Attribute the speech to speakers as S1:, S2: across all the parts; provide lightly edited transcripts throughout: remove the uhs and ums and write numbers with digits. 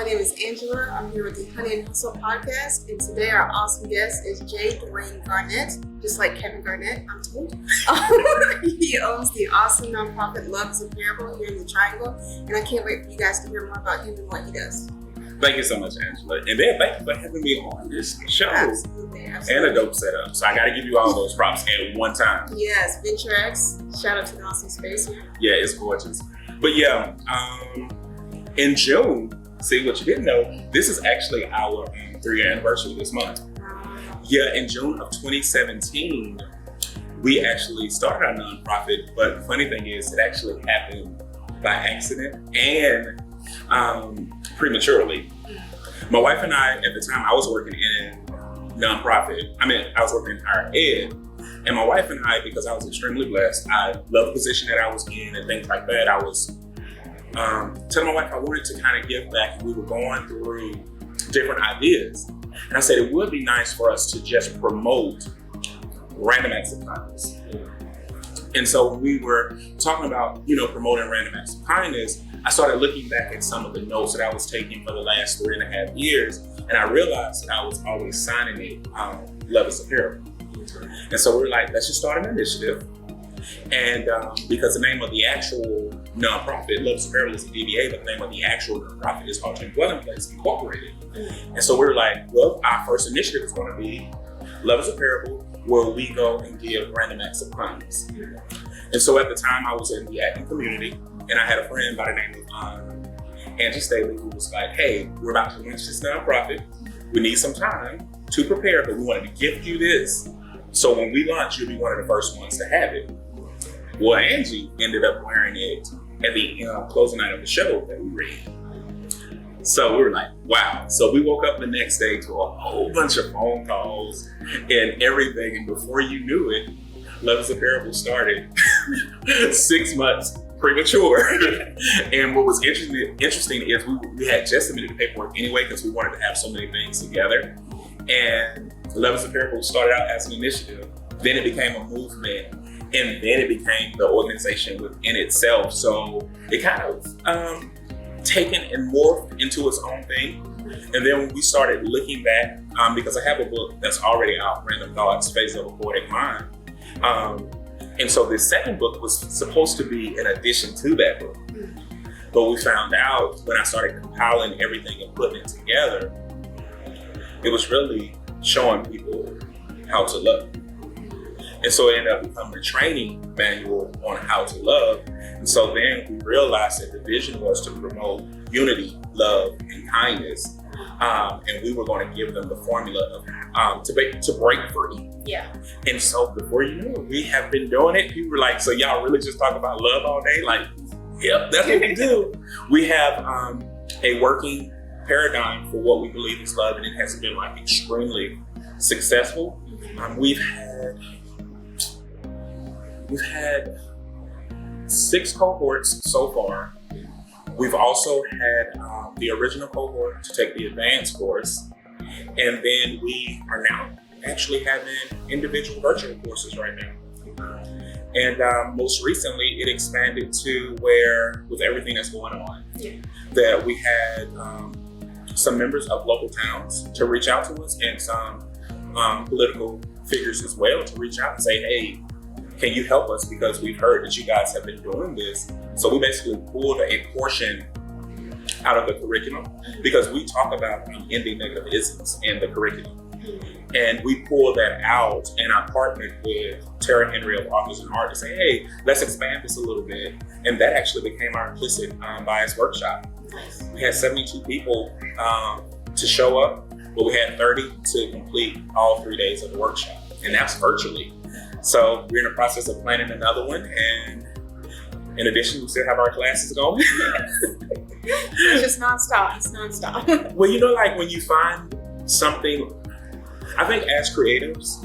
S1: My name is Angela. I'm here with the Honey and Hustle podcast, and today our awesome guest is J. Dwayne Garnett, just like Kevin Garnett, I'm told. He owns the awesome nonprofit Love is a Parable here in the Triangle, and I can't wait for you guys to hear more about him and what he does.
S2: Thank you so much, Angela. And then thank you for having me on this show.
S1: Absolutely.
S2: And a dope setup. So I got to give you all those props at one time.
S1: Yes, Venture X. Shout out to the awesome space here.
S2: Yeah, it's gorgeous. But yeah, in June, see what you didn't know, this is actually our 3-year anniversary this month. Yeah, in June of 2017, we actually started our nonprofit. But the funny thing is, it actually happened by accident and prematurely. My wife and I, at the time, I was working in nonprofit. I was working in higher ed. And my wife and I, because I was extremely blessed, I loved the position that I was in and things like that. I was telling my wife I wanted to kind of give back. We were going through different ideas. And I said it would be nice for us to just promote random acts of kindness. And so when we were talking about, promoting random acts of kindness, I started looking back at some of the notes that I was taking for the last 3.5 years, and I realized that I was always signing it, Love is a Parable. And so we were like, let's just start an initiative. And because the name of the actual nonprofit, Love is a Parable, is a DBA, but the name of the actual nonprofit is called Dream Dwelling Place Incorporated. And so we were like, well, our first initiative is going to be Love is a Parable, where we go and give random acts of kindness. And so at the time I was in the acting community, and I had a friend by the name of Angie Staley, who was like, hey, we're about to launch this nonprofit. We need some time to prepare, but we wanted to gift you this. So when we launch, you'll be one of the first ones to have it. Well, Angie ended up wearing it at the closing night of the show that we read. So we were like, wow. So we woke up the next day to a whole bunch of phone calls and everything. And before you knew it, Love is a Parable started 6 months premature. And what was interesting is we had just submitted the paperwork anyway because we wanted to have so many things together. And Love is a Parable started out as an initiative. Then it became a movement. And then it became the organization within itself. So it kind of taken and morphed into its own thing. And then when we started looking back, because I have a book that's already out, Random Thoughts, Phase of a Poetic Mind. And so this second book was supposed to be an addition to that book. But we found out when I started compiling everything and putting it together, it was really showing people how to love. And so it ended up becoming a training manual on how to love. And so then we realized that the vision was to promote unity, love, and kindness. And we were going to give them the formula of to break free.
S1: Yeah.
S2: And so before you know it, we have been doing it. People were like, so y'all really just talk about love all day? Like, yep, that's what we do. We have a working paradigm for what we believe is love, and it has been extremely successful. We've had 6 cohorts so far. We've also had the original cohort to take the advanced course. And then we are now actually having individual virtual courses right now. And most recently, it expanded to where, with everything that's going on, that we had some members of local towns to reach out to us and some political figures as well to reach out and say, hey, can you help us? Because we've heard that you guys have been doing this. So we basically pulled a portion out of the curriculum because we talk about ending negative isms in the curriculum. And we pulled that out, and I partnered with Tara Henry of Authors and Art to say, hey, let's expand this a little bit. And that actually became our implicit bias workshop. We had 72 people to show up, but we had 30 to complete all 3 days of the workshop. And that's virtually. So we're in the process of planning another one, and in addition, we still have our classes going.
S1: It's just nonstop. It's nonstop.
S2: Well, when you find something, I think as creatives,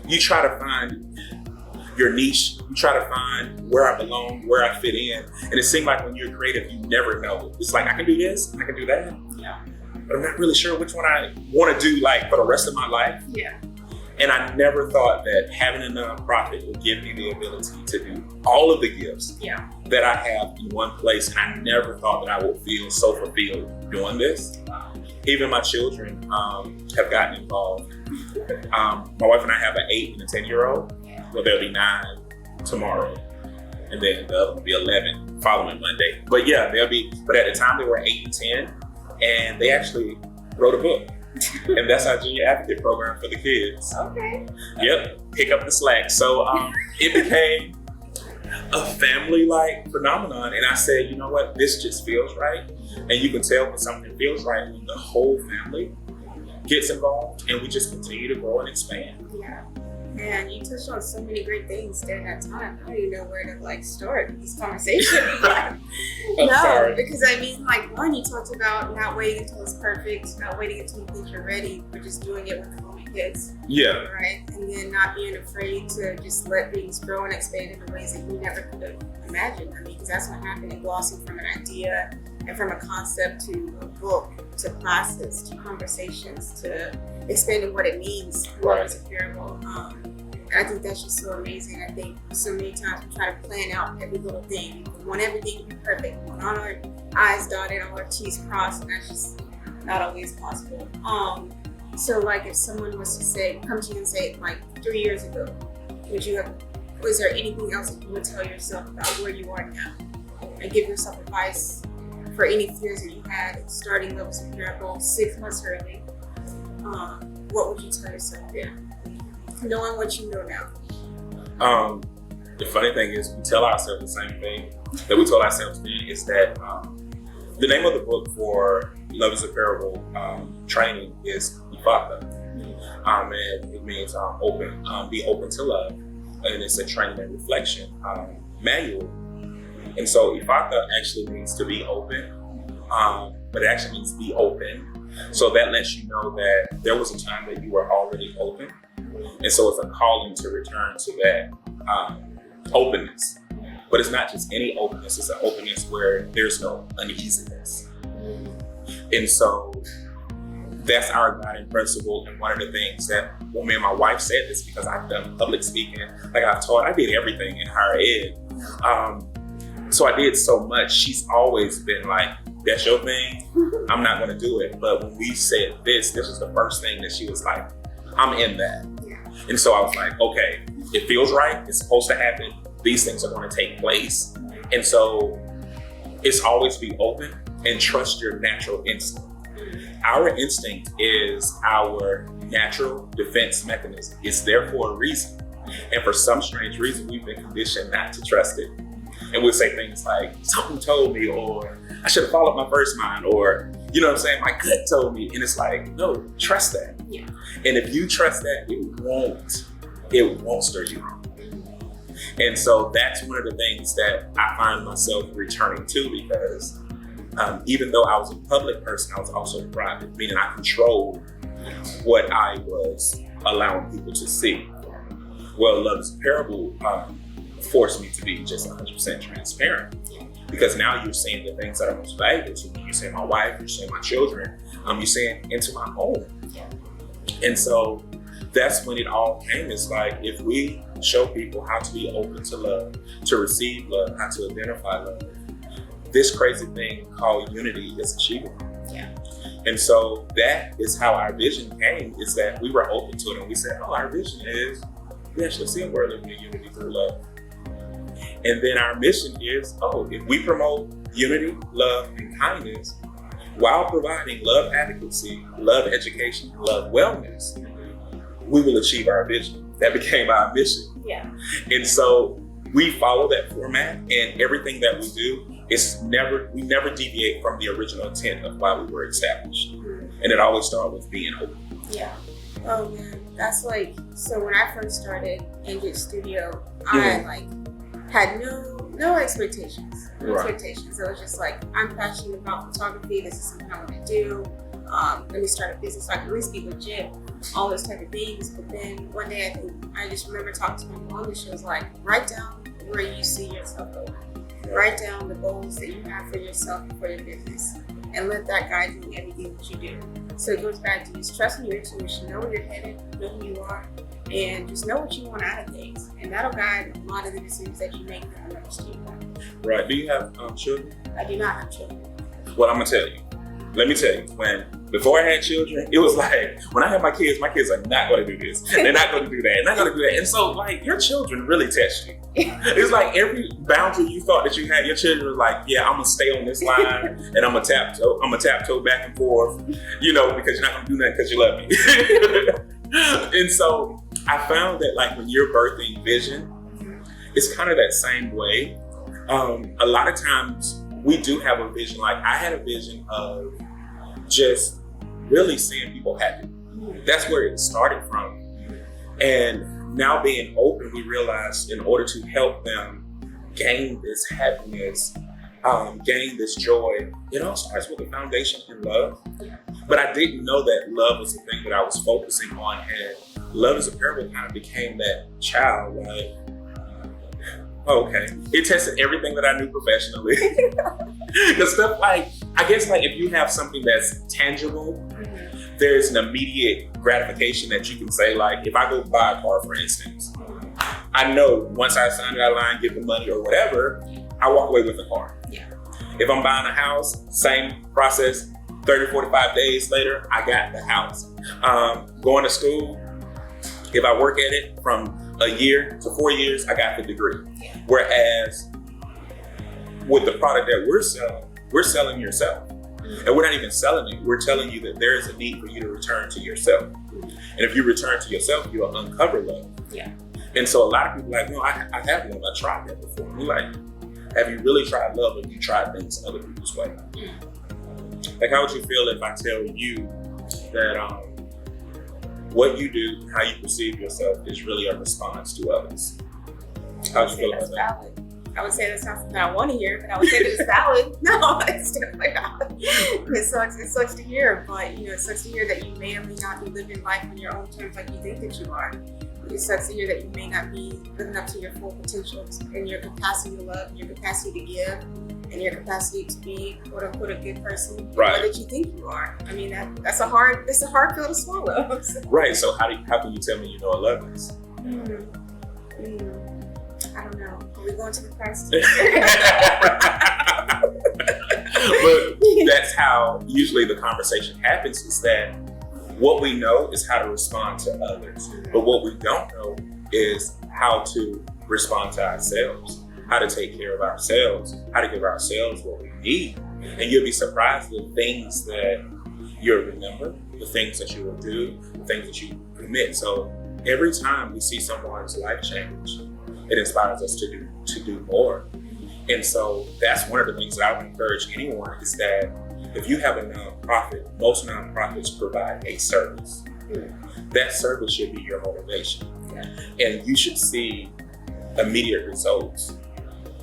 S2: you try to find your niche. You try to find where I belong, where I fit in. And it seems like when you're creative, you never know. It's like, I can do this, I can do that.
S1: Yeah.
S2: But I'm not really sure which one I want to do for the rest of my life.
S1: Yeah.
S2: And I never thought that having a nonprofit would give me the ability to do all of the gifts that I have in one place. And I never thought that I would feel so fulfilled doing this. Even my children have gotten involved. My wife and I have an 8 and a 10-year-old. Well, they'll be 9 tomorrow. And then the other will be 11 following Monday. But yeah, but at the time they were 8 and 10, and they actually wrote a book. And that's our junior advocate program for the kids.
S1: Okay.
S2: Yep, pick up the slack. So it became a family-like phenomenon. And I said, you know what, this just feels right. And you can tell when something feels right when the whole family gets involved and we just continue to grow and expand.
S1: Yeah. Man, you touched on so many great things during that time. I don't even know where to start this conversation.
S2: Sorry.
S1: Because I mean, one, you talked about not waiting until it's perfect, not waiting until you think you're ready, but just doing it when the moment hits.
S2: Yeah.
S1: Right? And then not being afraid to just let things grow and expand in ways that you never could have imagined. I mean, because that's what happened in Glossy, from an idea and from a concept to a book, to classes, to conversations, to expanding what it means.
S2: Right.
S1: It's apparable. I think that's just so amazing. I think so many times we try to plan out every little thing. We want everything to be perfect. We want all our I's dotted, all our T's crossed, and that's just not always possible. So if someone was to come to you and say 3 years ago, was there anything else that you would tell yourself about where you are now? And give yourself advice for any fears that you had starting Levels of Miracle 6 months early? What would you tell yourself then? Knowing what you know now.
S2: The funny thing is, we tell ourselves the same thing that we told ourselves then, is that the name of the book for Love is a Parable training is Ifata. And it means be open to love. And it's a training and reflection manual. And so Ifata actually means to be open, but it actually means be open. So that lets you know that there was a time that you were already open. And so it's a calling to return to that openness. But it's not just any openness, it's an openness where there's no uneasiness. And so that's our guiding principle. And one of the things that, me and my wife said this, because I've done public speaking, I've taught, I did everything in higher ed. So I did so much. She's always been like, that's your thing, I'm not gonna do it. But when we said this was the first thing that she was like, I'm in that. And so I was like, okay, it feels right, it's supposed to happen, these things are gonna take place. And so it's always be open and trust your natural instinct. Our instinct is our natural defense mechanism. It's there for a reason. And for some strange reason, we've been conditioned not to trust it. And we'll say things like, something told me, or I should have followed my first mind, or, you know what I'm saying, my gut told me. And it's like, no, trust that.
S1: Yeah.
S2: And if you trust that, it won't stir you wrong. And so that's one of the things that I find myself returning to, because even though I was a public person, I was also private, meaning I controlled what I was allowing people to see. Well, Love is a Parable forced me to be just 100% transparent, because now you're seeing the things that are most valuable to me. You're seeing my wife, you're seeing my children, you're seeing into my home. And so that's when it all came. It's like, if we show people how to be open to love, to receive love, how to identify love, this crazy thing called unity is achievable. And so that is how our vision came, is that we were open to it, and we said, our vision is we actually see a world living in unity through love. And then our mission is, if we promote unity, love, and kindness while providing love advocacy, love education, love wellness, we will achieve our vision. That became our mission. And so we follow that format, and everything that we do we never deviate from the original intent of why we were established. And it always started with being open.
S1: Oh man, that's so when I first started Engage Studio, I had no expectations. Expectations. It was just I'm passionate about photography. This is something I want to do. Let me start a business so I can at least be legit. All those type of things. But then one day I just remember talking to my mom, and she was like, write down where you see yourself going. Write down the goals that you have for yourself and for your business, and let that guide you in everything that you do. So it goes back to just trusting your intuition, know where you're headed, know who you are, and just know what you want out of things, and that'll guide a lot of the decisions that you make in the next year.
S2: Right. Do you have children?
S1: I do not have children.
S2: Well, I'm gonna tell you. Let me tell you. Before I had children, it was like when I had my kids are not gonna do this. They're not gonna do that. They're not gonna do that. And so, like, your children really test you. It's like every boundary you thought that you had, your children were like, yeah, I'm gonna stay on this line and I'm gonna taptoe back and forth, because you're not gonna do that because you love me. And so I found that, like, when you're birthing vision, it's kind of that same way. A lot of times we do have a vision. Like, I had a vision of just really seeing people happy. That's where it started from. And now being open, we realize in order to help them gain this happiness, gain this joy, it all starts with the foundation in love. But I didn't know that love was the thing that I was focusing on. And Love is a Parable kind of became that child, like, okay. It tested everything that I knew professionally. The stuff like, I guess, like, if you have something that's tangible, there's an immediate gratification that you can say, like, if I go buy a car, for instance, I know once I sign that line, get the money or whatever, I walk away with the car.
S1: Yeah.
S2: If I'm buying a house, same process, 30, 45 days later, I got the house. Going to school, if I work at it from a year to 4 years, I got the degree.
S1: Yeah.
S2: Whereas with the product that we're selling yourself. And we're not even selling it. We're telling you that there is a need for you to return to yourself. And if you return to yourself, you'll uncover love.
S1: Yeah.
S2: And so a lot of people are like, no, I have love. I tried that before. We're like, have you really tried love, or have you tried things other people's way? Like, how would you feel if I tell you that what you do, how you perceive yourself, is really a response to others? How would you feel about that?
S1: Valid. I would say that's not something I want to hear, but I would say that it's valid. No, it's definitely valid. It sucks to hear, but it sucks to hear that you may or may not be living life on your own terms like you think that you are. It sucks to hear that you may not be living up to your full potential and your capacity to love, and your capacity to give, and your capacity to be, quote unquote, a good person,
S2: right,
S1: that you think you are. I mean, that's a hard pill to swallow.
S2: Right. So how can you tell me you know what love is?
S1: I don't know. Are we going to the Christ?
S2: But that's how usually the conversation happens, is that what we know is how to respond to others. But what we don't know is how to respond to ourselves, how to take care of ourselves, how to give ourselves what we need. And you'll be surprised the things that you'll remember, the things that you will do, the things that you commit. So every time we see someone's life change, it inspires us to do more. And so that's one of the things that I would encourage anyone, is that if you have a nonprofit, most nonprofits provide a service. That service should be your motivation. And you should see immediate results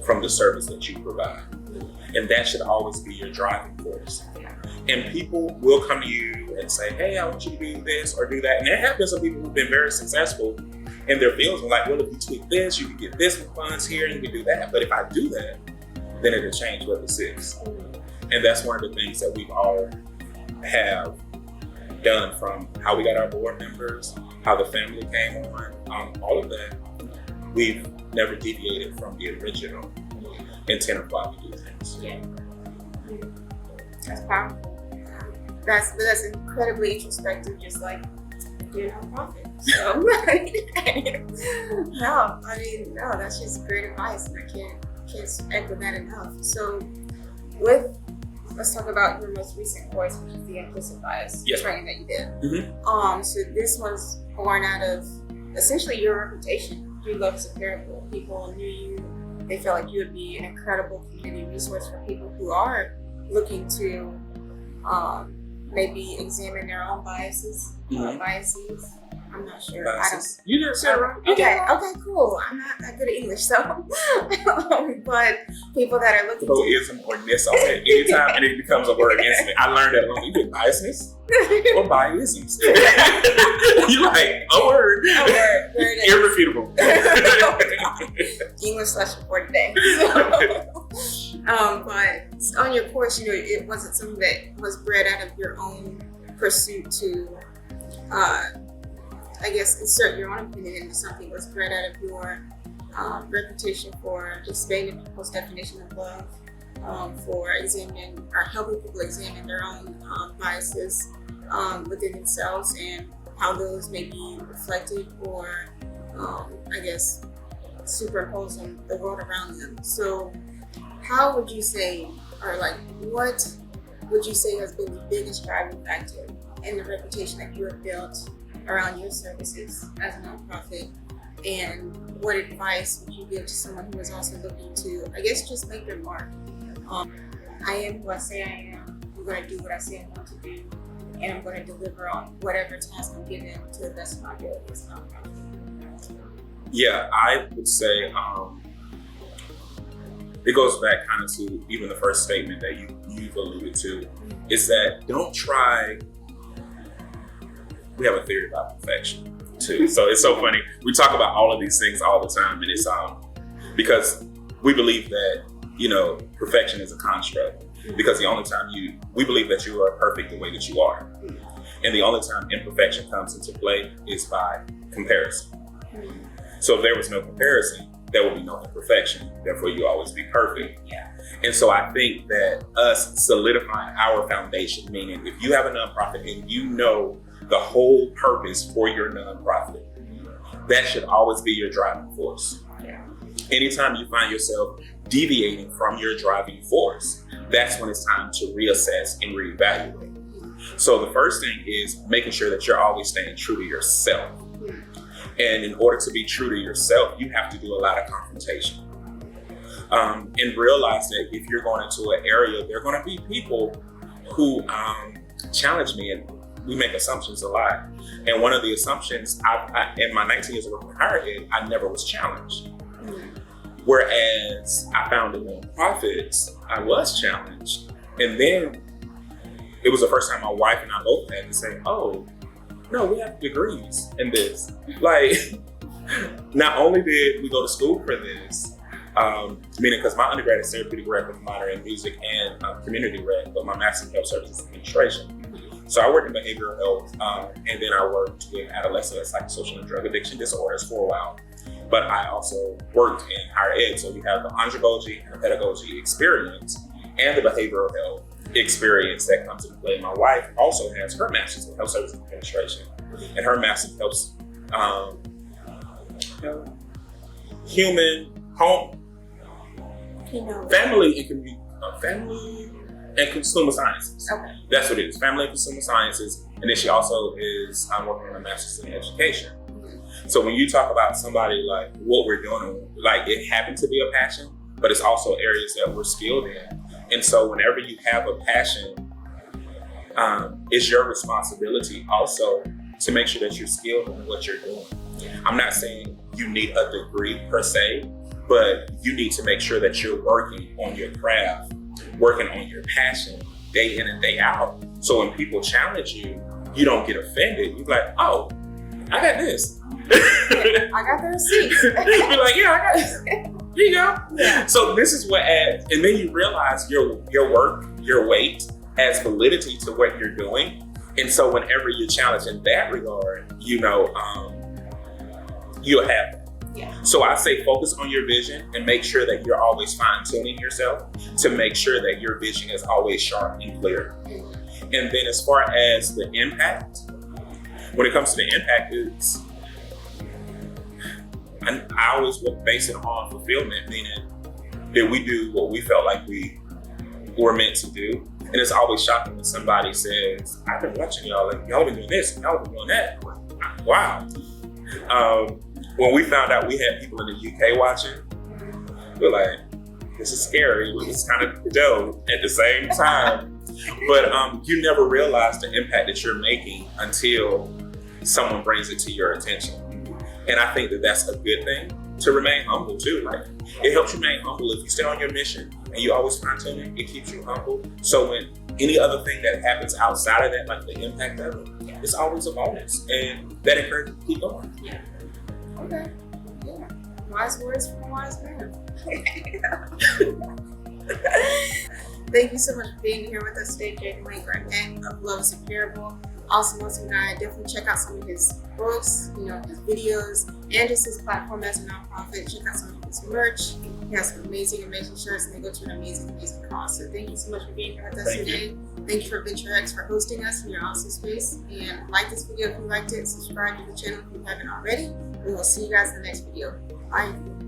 S2: from the service that you provide. And that should always be your driving force. And people will come to you and say, hey, I want you to do this or do that. And there have been some people who've been very successful in their fields, and like, well, if you tweak this, you can get this with funds here, and you can do that. But if I do that, then it'll change what this is. And that's one of the things that we've all have done, from how we got our board members, how the family came on, all of that. We've never deviated from the original intent of why we do things.
S1: Yeah. That's powerful. That's incredibly introspective, just like your nonprofit. So, no, that's just great advice, and I can't echo that enough. So, let's talk about your most recent course, which is the implicit bias training that you did. So this was born out of essentially your reputation. You Love is a Parable. People knew you. They felt like you would be an incredible community resource for people who are looking to maybe examine their own biases. I'm not sure.
S2: Biases. You didn't say it right.
S1: Okay, cool. I'm not that good at English, so but people that are looking
S2: to ism or ness on it anytime, and it becomes a word instantly. I learned that long. You did biasness or biasms. You like a word. Irrefutable.
S1: English lesson for today. But on your course, it wasn't something that was bred out of your own pursuit to I guess, insert your own opinion into something that's bred out of your reputation for expanding people's definition of love, for examining or helping people examine their own biases within themselves and how those may be reflected or, I guess, superimposed on the world around them. So, how would you say, or like, what would you say has been the biggest driving factor in the reputation that you have built around your services as a nonprofit? And what advice would you give to someone who is also looking to, I guess, just make their mark? I am who I say I am. I'm going to do what I say I want to do, and I'm going to deliver on whatever task I'm given to the best of my ability as a nonprofit.
S2: Yeah, I would say it goes back kind of to even the first statement that you've alluded to, is that don't try. We have a theory about perfection too, so it's so funny. We talk about all of these things all the time, and it's because we believe that perfection is a construct. Because the only time we believe that you are perfect the way that you are, and the only time imperfection comes into play is by comparison. So if there was no comparison, there would be no imperfection. Therefore, you always be perfect.
S1: Yeah.
S2: And so I think that us solidifying our foundation, meaning if you have a nonprofit and you know the whole purpose for your nonprofit, that should always be your driving force.
S1: Yeah.
S2: Anytime you find yourself deviating from your driving force, that's when it's time to reassess and reevaluate. So the first thing is making sure that you're always staying true to yourself. And in order to be true to yourself, you have to do a lot of confrontation. And realize that if you're going into an area, there are going to be people who challenge me, and we make assumptions a lot. And one of the assumptions, in my 19 years of working in higher ed, I never was challenged. Whereas I found in nonprofits, I was challenged. And then it was the first time my wife and I both had to say, oh, no, we have degrees in this. Like, not only did we go to school for this, meaning because my undergrad is therapeutic rec with a minor in music and community rec, but my master's in health services administration. So I worked in behavioral health, and then I worked with adolescent psychosocial and drug addiction disorders for a while. But I also worked in higher ed, so you have the andragogy and the pedagogy experience and the behavioral health experience that comes into play. My wife also has her master's in health services administration, and her master's helps family and consumer sciences.
S1: Okay.
S2: That's what it is, family and consumer sciences. And then she also is working on a master's in education. So when you talk about somebody like what we're doing, like it happened to be a passion, but it's also areas that we're skilled in. And so whenever you have a passion, it's your responsibility also to make sure that you're skilled in what you're doing. I'm not saying you need a degree per se, but you need to make sure that you're working on your craft, working on your passion day in and day out. So when people challenge you, you don't get offended. You're like, oh, I got this.
S1: I got the receipts.
S2: You're like, yeah, I got this. Here you go.
S1: Yeah.
S2: So this is what adds, and then you realize your work, your weight adds validity to what you're doing. And so whenever you're challenged in that regard, you'll have that.
S1: Yeah.
S2: So I say focus on your vision and make sure that you're always fine-tuning yourself to make sure that your vision is always sharp and clear. And then as far as the impact, when it comes to the impact, I always would base it on fulfillment, meaning that we do what we felt like we were meant to do. And it's always shocking when somebody says, I've been watching y'all, like, y'all been doing this, and y'all been doing that. Wow. When we found out we had people in the UK watching, we're like, this is scary, but it's kind of dope at the same time. But you never realize the impact that you're making until someone brings it to your attention. And I think that that's a good thing, to remain humble too. Like, it helps you remain humble. If you stay on your mission and you always fine tune it, it keeps you humble. So when any other thing that happens outside of that, like the impact of it, it's always a bonus. And that encourages you to keep going.
S1: Yeah. Okay. Yeah. Wise words from a wise man. Thank you so much for being here with us today, Jay Dwayne Garnett of Love is a Parable. awesome guy. Definitely check out some of his books, his videos, and just his platform as a nonprofit. Check out some of his merch. He has some amazing shirts, and they go to an amazing cause. So thank you so much for being here with us today. Thank you for VentureX for hosting us in your awesome space. And like this video if you liked it. Subscribe to the channel if you haven't already. We will see you guys in the next video. Bye.